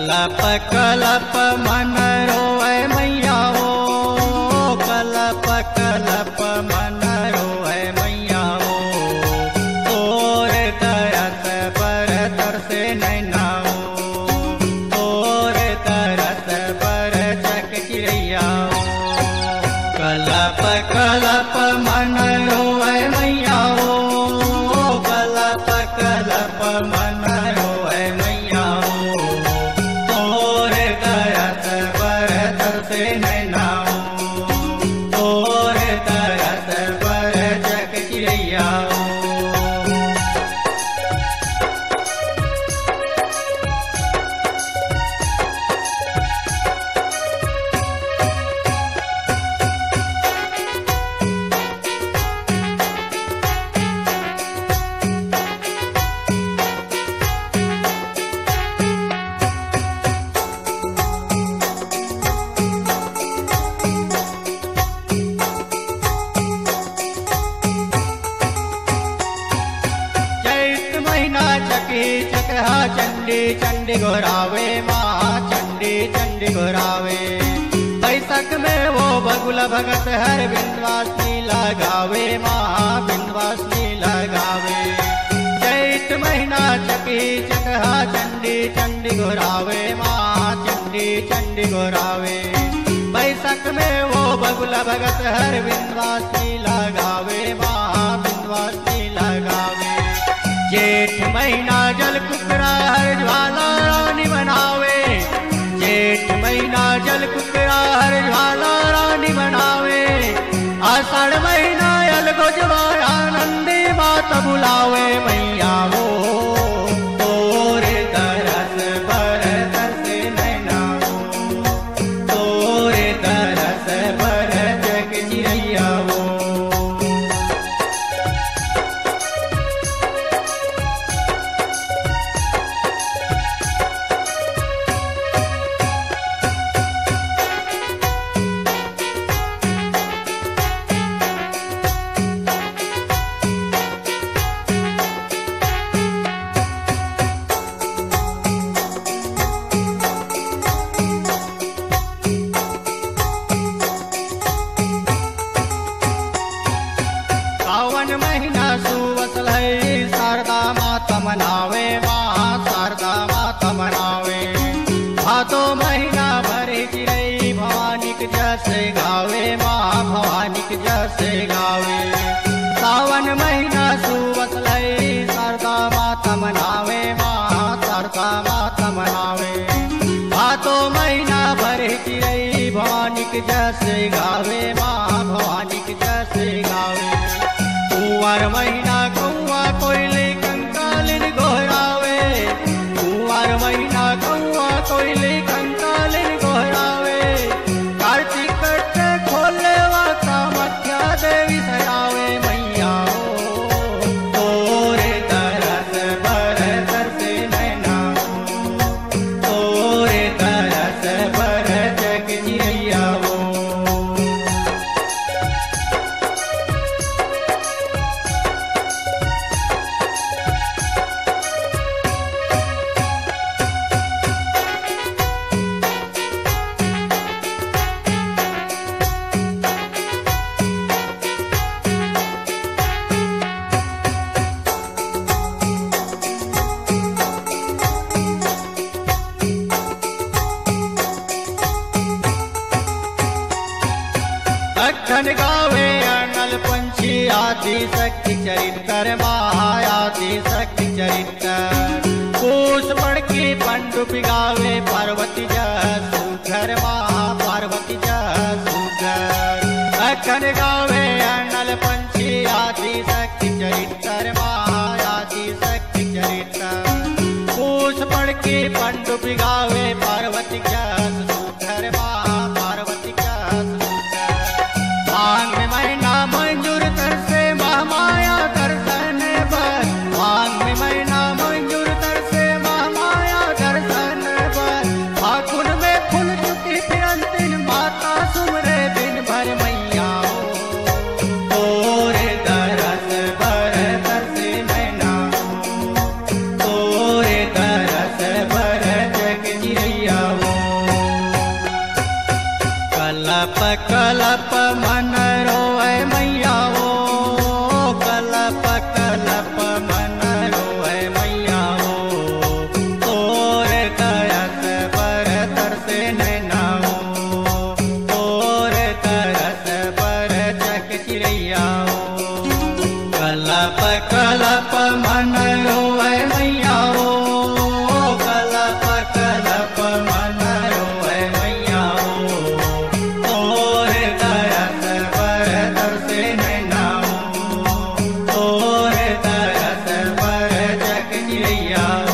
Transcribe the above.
कलप कलप मन रोए मैया हो, कलप कलप मन रोए मैया हो, तोर तरस पर तरसे नैना हो, तोर तरस पर चक चिड़ैया हो। कलप कलप मन रोए मैया हो, कलप कलप मन रोए मैया हो, तोर तरस पर तरसे नैना हो, तोर तरस पर चक चिड़ैया हो। चकी चकहा चंडी चंडी घोरावे माँ चंडी चंडी घोरावे। बैसक में वो बगुला भगत हर बिंदवासनी लगावे माँ बिंदवासनी लगावे। चैत महीना चकी चकहा चंडी चंडी घोरावे माँ चंडी चंडी घोरावे। बैसक में वो बगुला भगत हर बिंदवासनी लगावे माँ बिंदवासनी लगावे। जेठ महीना जल कुकरा हर ज्वाला रानी बनावे, जेठ महीना जल कुकरा हर ज्वाला रानी बनावे। आषाढ़ महीना यल गोजवा आनंदी बात बुलावे मैया हो, तोरे तरस पर तरसे नैना हो, तोरे तरस पर चक चिड़ैया हो। सावन महीना सुवसल है शारदा माता मनावे माँ शारदा माता मनावे। भादो महीना भरे चिड़ै भवानी के जैसे गावे माँ भवानी के जैसे गावे। सावन महीना सुवसल है शारदा माता मनावे माँ शारदा माता मनावे। भादो महीना भरे चिड़ै भवानी के जैसे गावे माँ भवानी के जैसे गावे। कुंवर महीना कौआ कोयले कंकालिन गोहरावे, कुंवर महीना कौआ कोयले कंकालिन गोहरावे। कार्तिक कट्टे खोले वा कामाख्या देवी सरावे मैया हो, तोरे तरस पर तरसे नैना हो, तोरे तरस पर चक चिड़ैया हो। अखन गावे अनल पंछी आदि शक्ति चरित्र महायादि शक्ति चरित्र। पूस पढ़ के पंडुप गावे पार्वती जसु घर महा पार्वती जसु घर। अखन गावे अनल पंछी आदि शक्ति चरित्र महायादि शक्ति चरित्र। पूस पढ़ के पंडुप गावे पार्वती जसु घर महा पार्वती जसु घर। मांग में महीना मंजूर तरसे महामाया दर्शन पर, मांग में महीना मंजूर तरसे महामाया दर्शन पर। फागुन में फूल चुकी फिर अंतिम माता सुमरे दिन भर मैया हो, तोरे तरस पर तरसे नैना हो, तोरे तरस पर चक कलप कलप मन रोए मैया हो, कलप कलप मन रोए मैया हो, तोर करस पर तरसे नैना हो, तोर करस पर चक चिड़ैया हो। कलप कलप मन रोए मैया हो, कलप कलप मन रोए मैया हो, तोर करस पर तरसे नैना हो, तोर करस पर चक चिड़ैया हो।